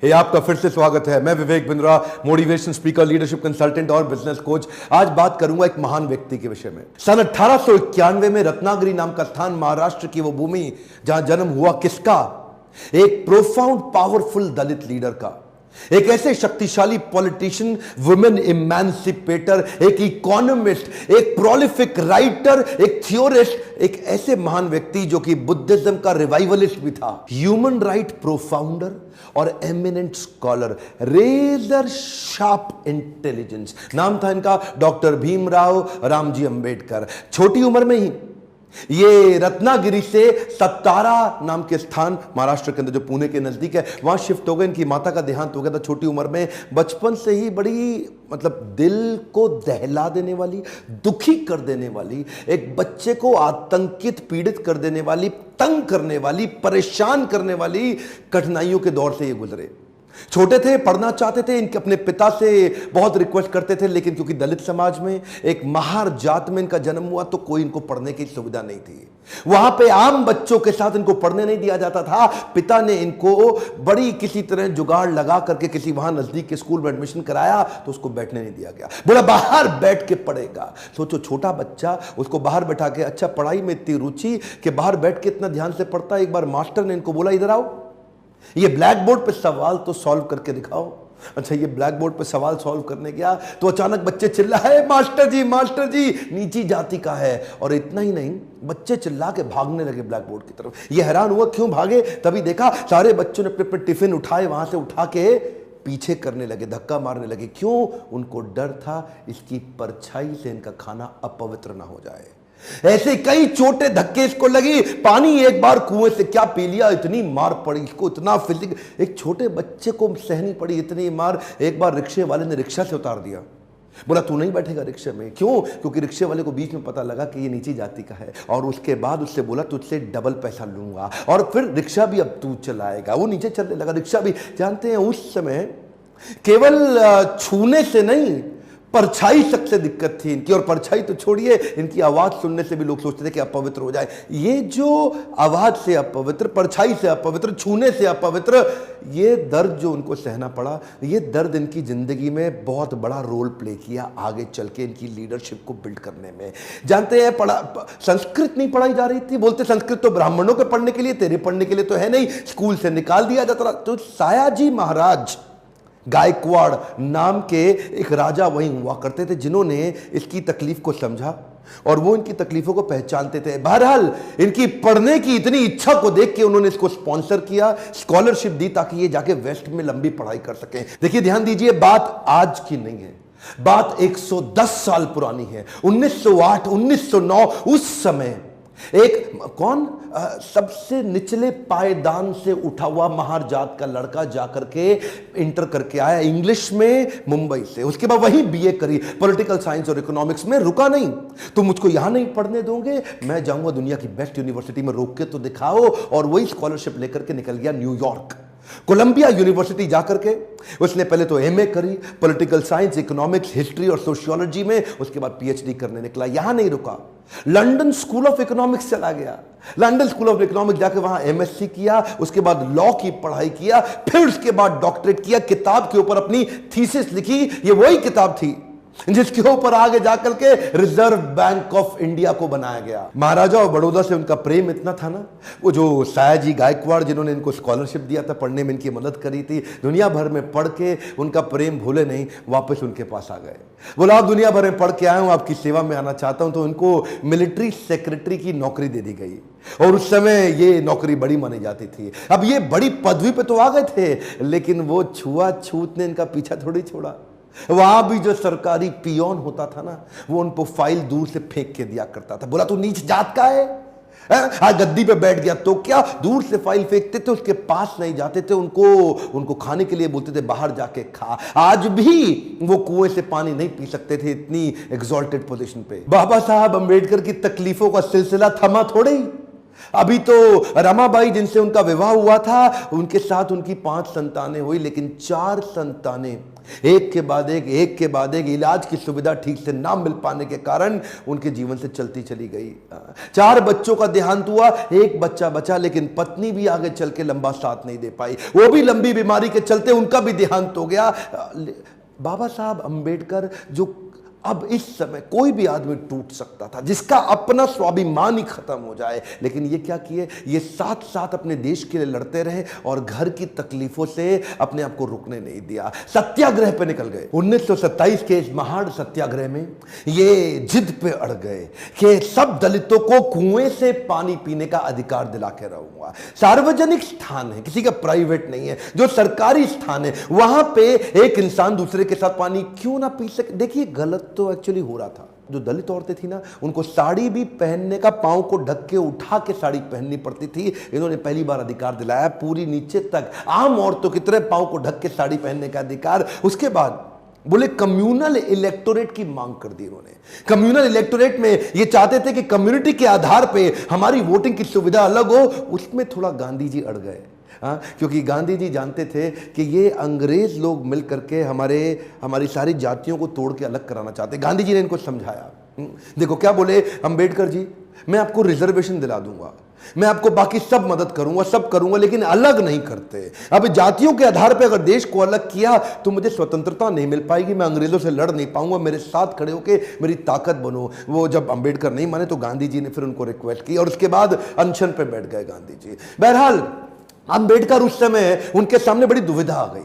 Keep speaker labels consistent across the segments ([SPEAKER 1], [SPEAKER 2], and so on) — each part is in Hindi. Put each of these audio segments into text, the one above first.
[SPEAKER 1] ये आपका फिर से स्वागत है। मैं Vivek Bindra, motivation speaker, leadership consultant और बिजनेस कोच। आज बात करूंगा एक महान व्यक्ति के विषय में। सन 1891 में रत्नागिरी नाम का स्थान, महाराष्ट्र की वो भूमि जहां जन्म हुआ किसका? एक प्रोफाउंड पावरफुल दलित लीडर का, एक ऐसे शक्तिशाली पॉलिटिशियन, वुमेन इमेंसिपेटर, एक इकोनॉमिस्ट, एक प्रोलिफिक राइटर, एक थियोरिस्ट, एक ऐसे महान व्यक्ति जो कि बुद्धिज्म का रिवाइवलिस्ट भी था, ह्यूमन राइट प्रोफाउंडर और eminent scholar, razor sharp intelligence. नाम था इनका डॉक्टर भीमराव रामजी अंबेडकर। छोटी उम्र में ही ये रत्नागिरी से सतारा नाम के स्थान, महाराष्ट्र के अंदर जो पुणे के नजदीक है, वहां शिफ्ट हो गए। इनकी माता का देहांत हो गया था छोटी उम्र में। बचपन से ही बड़ी दिल को दहला देने वाली, दुखी कर देने वाली, एक बच्चे को आतंकित, पीड़ित कर देने वाली, तंग करने वाली, परेशान करने वाली कठिनाइयों के दौर से ये गुजरे। छोटे थे, पढ़ना चाहते थे, इनके अपने पिता से बहुत रिक्वेस्ट करते थे, लेकिन क्योंकि दलित समाज में, एक महार जात में इनका जन्म हुआ, तो कोई इनको पढ़ने की सुविधा नहीं थी। वहां पे आम बच्चों के साथ इनको पढ़ने नहीं दिया जाता था। पिता ने इनको बड़ी किसी तरह जुगाड़ लगा करके किसी वहां नजदीक के स्कूल में एडमिशन कराया, तो उसको बैठने नहीं दिया गया। बोला बाहर बैठ के पढ़ेगा। सोचो, छोटा बच्चा, उसको बाहर बैठा के, अच्छा पढ़ाई में इतनी रुचि कि बाहर बैठ के इतना ध्यान से पढ़ता है। एक बार मास्टर ने इनको बोला, इधर आओ, ये ब्लैक बोर्ड पे सवाल तो सॉल्व करके दिखाओ। अच्छा, ये ब्लैक बोर्ड पे सवाल सॉल्व करने गया तो अचानक बच्चे चिल्लाए, मास्टर जी नीची जाति का है। और इतना ही नहीं, बच्चे चिल्ला के भागने लगे ब्लैक बोर्ड की तरफ। ये हैरान हुआ क्यों भागे, तभी देखा सारे बच्चों ने अपने टिफिन उठाए, वहां से उठा के पीछे करने लगे, धक्का मारने लगे। क्यों? उनको डर था इसकी परछाई से इनका खाना अपवित्र ना हो जाए। ऐसे कई छोटे धक्के इसको लगी। पानी एक बार कुएं से क्या पी लिया, इतनी मार पड़ी इसको, इतना फिजिक, एक छोटे बच्चे को सहनी पड़ी इतनी मार। एक बार रिक्शे वाले ने रिक्शा से उतार दिया, बोला तू नहीं बैठेगा रिक्शे में। क्यों? क्योंकि रिक्शे वाले को बीच में पता लगा कि ये नीची जाति का है, और उसके बाद उससे बोला तुझसे डबल पैसा लूंगा, और फिर रिक्शा भी अब तू चलाएगा। वो नीचे चलने लगा, रिक्शा भी। जानते हैं उस समय केवल छूने से नहीं, परछाई सबसे दिक्कत थी इनकी। और परछाई तो छोड़िए, इनकी आवाज सुनने से भी लोग सोचते थे कि अपवित्र हो जाए। ये जो आवाज से अपवित्र, परछाई से अपवित्र, छूने से अपवित्र, ये दर्द जो उनको सहना पड़ा, ये दर्द इनकी जिंदगी में बहुत बड़ा रोल प्ले किया आगे चल के इनकी लीडरशिप को बिल्ड करने में। जानते हैं, संस्कृत नहीं पढ़ाई जा रही थी। बोलते संस्कृत तो ब्राह्मणों के पढ़ने के लिए, तेरे पढ़ने के लिए तो है नहीं, स्कूल से निकाल दिया जाता। तो सायाजी महाराज गायकवाड़ नाम के एक राजा वहीं हुआ करते थे, जिन्होंने इसकी तकलीफ को समझा और वो इनकी तकलीफों को पहचानते थे। बहरहाल इनकी पढ़ने की इतनी इच्छा को देख के उन्होंने इसको स्पॉन्सर किया, स्कॉलरशिप दी, ताकि ये जाके वेस्ट में लंबी पढ़ाई कर सकें। देखिए, ध्यान दीजिए, बात आज की नहीं है, बात 110 साल पुरानी है। 1908, 1909, उस समय एक कौन, सबसे निचले पायदान से उठा हुआ महार जात का लड़का जाकर के इंटर करके आया इंग्लिश में मुंबई से। उसके बाद वही बीए करी, पॉलिटिकल साइंस और इकोनॉमिक्स में। रुका नहीं, तुम मुझको यहां नहीं पढ़ने दोगे, मैं जाऊंगा दुनिया की बेस्ट यूनिवर्सिटी में, रोक के तो दिखाओ। और वही स्कॉलरशिप लेकर के निकल गया न्यूयॉर्क, कोलंबिया यूनिवर्सिटी जाकर के उसने पहले तो एमए करी, पॉलिटिकल साइंस, इकोनॉमिक्स, हिस्ट्री और सोशियोलॉजी में। उसके बाद पीएचडी करने निकला। यहां नहीं रुका, लंदन स्कूल ऑफ इकोनॉमिक्स चला गया। लंदन स्कूल ऑफ इकोनॉमिक्स जाकर वहां एमएससी किया, उसके बाद लॉ की पढ़ाई किया, फिर उसके बाद डॉक्टरेट किया, किताब के ऊपर अपनी थीसिस लिखी। ये वही किताब थी जिसके ऊपर आगे जाकर के रिजर्व बैंक ऑफ इंडिया को बनाया गया। महाराजा और बड़ौदा से उनका प्रेम इतना था ना, वो जो सायाजी गायकवाड़ जिन्होंने इनको स्कॉलरशिप दिया था, पढ़ने में इनकी मदद करी थी, दुनिया भर में पढ़ के उनका प्रेम भूले नहीं, वापस उनके पास आ गए। बोला आप दुनिया भर में पढ़ के आए हूं, आपकी सेवा में आना चाहता हूं। तो उनको मिलिट्री सेक्रेटरी की नौकरी दे दी गई, और उस समय ये नौकरी बड़ी मानी जाती थी। अब ये बड़ी पदवी पे तो आ गए थे, लेकिन वो छुआछूत ने इनका पीछा थोड़ी छोड़ा। वहां भी जो सरकारी पियोन होता था ना, वो उनको फाइल दूर से फेंक के दिया करता था। बोला तू नीच जात का है, आज गद्दी पे बैठ गया तो क्या, दूर से फाइल फेंकते थे, उसके पास नहीं जाते थे। उनको खाने के लिए बोलते थे बाहर जाके खा। आज भी वो कुएं से पानी नहीं पी सकते थे, इतनी एग्जॉल्टेड पोजीशन पे। बाबा साहब अंबेडकर की तकलीफों का सिलसिला थमा थोड़े ही। अभी तो रमाबाई जिनसे उनका विवाह हुआ था, उनके साथ उनकी 5 संतानें हुई, लेकिन 4 संतानें एक के बाद एक इलाज की सुविधा ठीक से ना मिल पाने के कारण उनके जीवन से चलती चली गई। 4 बच्चों का देहांत हुआ, 1 बच्चा बचा, लेकिन पत्नी भी आगे चल के लंबा साथ नहीं दे पाई, वो भी लंबी बीमारी के चलते उनका भी देहांत हो गया। बाबा साहब अंबेडकर, जो अब इस समय कोई भी आदमी टूट सकता था, जिसका अपना स्वाभिमान ही खत्म हो जाए, लेकिन ये क्या किए, ये साथ साथ अपने देश के लिए लड़ते रहे और घर की तकलीफों से अपने आप को रुकने नहीं दिया। सत्याग्रह पे निकल गए। 1927 के इस महान सत्याग्रह में ये जिद पे अड़ गए कि सब दलितों को कुएं से पानी पीने का अधिकार दिला के रहूंगा। सार्वजनिक स्थान है, किसी का प्राइवेट नहीं है, जो सरकारी स्थान है, वहां पे एक इंसान दूसरे के साथ पानी क्यों ना पी सके। देखिए गलत तो एक्चुअली हो रहा था। जो दलित औरतें थी ना, उनको साड़ी भी पहनने का, पांव को ढक के उठा के साड़ी पहननी पड़ती थी। इन्होंने पहली बार अधिकार दिलाया, पूरी नीचे तक आम औरतों की तरह पांव को ढक के साड़ी पहनने का अधिकार। उसके बाद बोले कम्युनल इलेक्टोरेट की मांग कर दी इन्होंने। कम्युनल इलेक्टोरेट में ये चाहते थे कि कम्युनिटी के आधार पे हमारी वोटिंग की सुविधा अलग हो। उसमें थोड़ा गांधी जी अड़ गए, क्योंकि गांधी जी जानते थे कि ये अंग्रेज लोग मिल करके हमारी सारी जातियों को तोड़ के अलग कराना चाहते। गांधी जी ने इनको समझाया। देखो क्या बोले अंबेडकर जी, मैं आपको रिजर्वेशन दिला दूंगा, मैं आपको बाकी सब मदद करूंगा, सब करूंगा, लेकिन अलग नहीं करते। अब जातियों के आधार पर अगर देश को अलग किया तो मुझे स्वतंत्रता नहीं मिल पाएगी, मैं अंग्रेजों से लड़ नहीं पाऊंगा, मेरे साथ खड़े होकर मेरी ताकत बनो। वो जब अंबेडकर नहीं माने तो गांधी जी ने फिर उनको रिक्वेस्ट की और उसके बाद अनशन पे बैठ गए गांधी जी। बहरहाल अंबेडकर उस समय उनके सामने बड़ी दुविधा आ गई।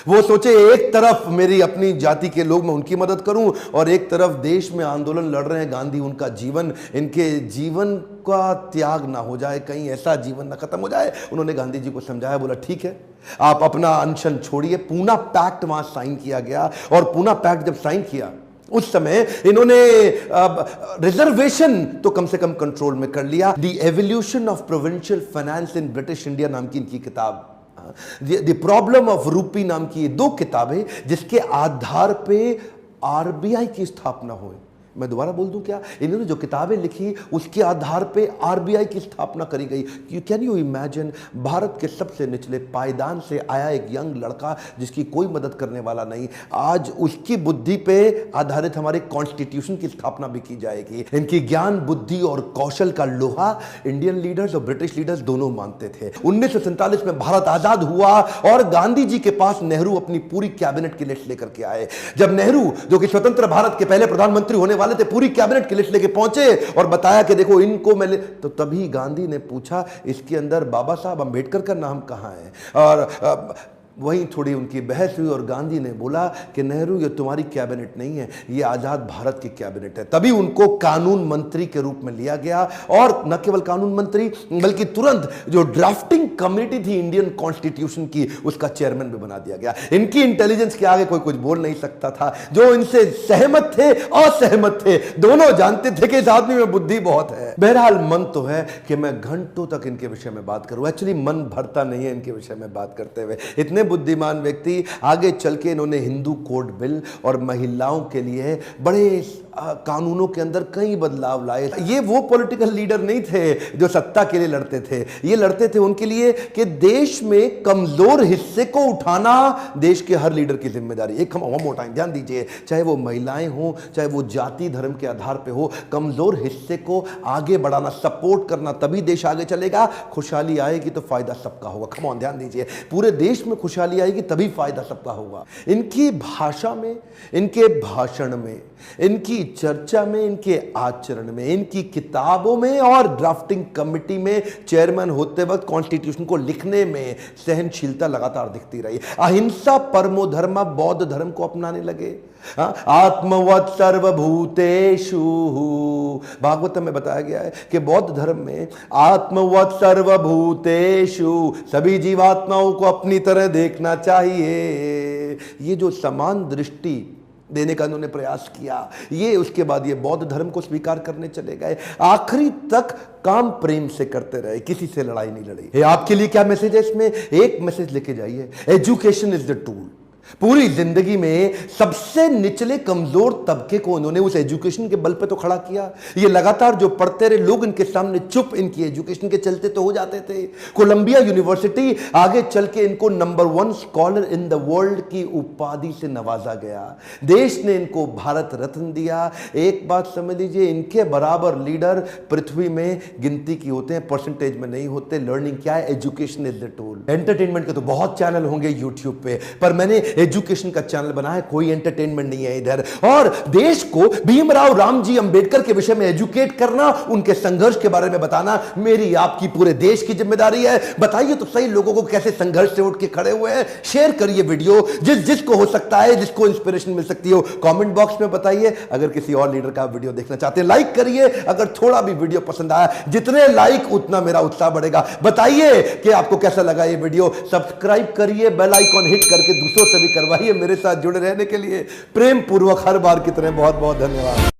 [SPEAKER 1] वो सोचे एक तरफ मेरी अपनी जाति के लोग, मैं उनकी मदद करूं, और एक तरफ देश में आंदोलन लड़ रहे हैं गांधी, उनका जीवन, इनके जीवन का त्याग ना हो जाए, कहीं ऐसा जीवन ना खत्म हो जाए। उन्होंने गांधी जी को समझाया, बोला ठीक है आप अपना अनशन छोड़िए। पूना पैक्ट वहां साइन किया गया, और पूना पैक्ट जब साइन किया उस समय इन्होंने रिजर्वेशन तो कम से कम कंट्रोल में कर लिया। The evolution of provincial finance in British India नाम की इनकी किताब, द प्रॉब्लम ऑफ रूपी नाम की ये 2 किताबें, जिसके आधार पे आरबीआई की स्थापना हुई। मैं दोबारा बोल दूं क्या, इन्होंने जो किताबें लिखी उसके आधार पे आरबीआई की स्थापना करी गई। कैन यू इमेजिन, भारत के सबसे निचले पायदान से आया एक यंग लड़का जिसकी कोई मदद करने वाला नहीं, आज उसकी बुद्धि पे आधारित हमारे कॉन्स्टिट्यूशन की स्थापना भी की जाएगी। इनकी ज्ञान, बुद्धि और कौशल का लोहा इंडियन लीडर्स और ब्रिटिश लीडर्स दोनों मानते थे। 1947 में भारत आजाद हुआ और गांधी जी के पास नेहरू अपनी पूरी कैबिनेट की लिस्ट लेकर के आए। जब नेहरू, जो कि स्वतंत्र भारत के पहले प्रधानमंत्री होने वाले थे, पूरी कैबिनेट की लिस्ट लेके पहुंचे और बताया कि देखो इनको मैं तो तभी गांधी ने पूछा, इसके अंदर बाबा साहब अंबेडकर का नाम कहां है? और वहीं थोड़ी उनकी बहस हुई और गांधी ने बोला कि नेहरू ये तुम्हारी कैबिनेट नहीं है, ये आजाद भारत की कैबिनेट है। तभी उनको कानून मंत्री के रूप में लिया गया, और न केवल कानून मंत्री बल्कि तुरंत जो ड्राफ्टिंग कमेटी थी इंडियन कॉन्स्टिट्यूशन की, उसका चेयरमैन भी बना दिया गया। इनकी इंटेलिजेंस के आगे कोई कुछ बोल नहीं सकता था। जो इनसे सहमत थे, असहमत थे, दोनों जानते थे कि इस आदमी में बुद्धि बहुत है। बहरहाल मन तो है कि मैं घंटों तक इनके विषय में बात करूं, एक्चुअली मन भरता नहीं है इनके विषय में बात करते हुए। इतने बुद्धिमान व्यक्ति, आगे चल के इन्होंने हिंदू कोड बिल और महिलाओं के लिए बड़े कानूनों के अंदर कई बदलाव लाए। ये वो पॉलिटिकल लीडर नहीं थे जो सत्ता के लिए लड़ते थे, ये लड़ते थे उनके लिए कि देश में कमजोर हिस्से को उठाना देश के हर लीडर की जिम्मेदारी। एक हम मोटा ध्यान दीजिए, चाहे वो महिलाएं हो, चाहे वो जाति धर्म के आधार पे हो, कमजोर हिस्से को आगे बढ़ाना, सपोर्ट करना, तभी देश आगे चलेगा। खुशहाली आएगी तो फायदा सबका होगा। कम ऑन, ध्यान दीजिए, पूरे देश में खुशहाली आएगी तभी फायदा सबका होगा। इनकी भाषा में, इनके भाषण में, इनकी चर्चा में, इनके आचरण में, इनकी किताबों में और ड्राफ्टिंग कमेटी में चेयरमैन होते वक्त कॉन्स्टिट्यूशन को लिखने में सहनशीलता लगातार दिखती रही। अहिंसा परमो धर्म, बौद्ध धर्म को अपनाने लगे। आत्मवत् सर्वभूतेषु, भागवतम में बताया गया है कि बौद्ध धर्म में आत्मवत् सर्वभूतेषु, सभी जीवात्माओं को अपनी तरह देखना चाहिए। ये जो समान दृष्टि देने का उन्होंने प्रयास किया, ये उसके बाद ये बौद्ध धर्म को स्वीकार करने चले गए। आखिरी तक काम प्रेम से करते रहे, किसी से लड़ाई नहीं लड़ी। आपके लिए क्या मैसेज है इसमें? एक मैसेज लेके जाइए, एजुकेशन इज द टूल। पूरी जिंदगी में सबसे निचले कमजोर तबके को उन्होंने उस एजुकेशन के बल पे तो खड़ा किया। ये लगातार जो पढ़ते रहे लोग इनके सामने चुप, इनकी एजुकेशन के चलते तो हो जाते थे। कोलंबिया यूनिवर्सिटी आगे चल के इनको number 1 scholar in the world की उपाधि से नवाजा गया। देश ने इनको भारत रत्न दिया। एक बात समझ लीजिए, इनके बराबर लीडर पृथ्वी में गिनती की होते हैं, परसेंटेज में नहीं होते। लर्निंग क्या है? Education is the tool. Entertainment के तो बहुत चैनल होंगे यूट्यूब पे, पर मैंने एजुकेशन का चैनल बना है, कोई एंटरटेनमेंट नहीं है इधर। और देश को भीमराव रामजी अंबेडकर के विषय में एजुकेट करना, उनके संघर्ष के बारे में बताना मेरी आपकी पूरे देश की जिम्मेदारी है। बताइए तो सही लोगों को कैसे संघर्ष से उठ के खड़े हुए हैं। शेयर करिए वीडियो, जिसको हो सकता है, जिसको इंस्पिरेशन मिल सकती हो, कमेंट बॉक्स में बताइए। अगर किसी और लीडर का वीडियो देखना चाहते हैं लाइक करिए। अगर थोड़ा भी वीडियो पसंद आया, जितने लाइक उतना मेरा उत्साह बढ़ेगा। बताइए कि आपको कैसा लगा ये वीडियो। सब्सक्राइब करिए, बेल आइकॉन हिट करके दूसरों से भी करवाइए। मेरे साथ जुड़े रहने के लिए प्रेम पूर्वक हर बार की तरह बहुत बहुत धन्यवाद।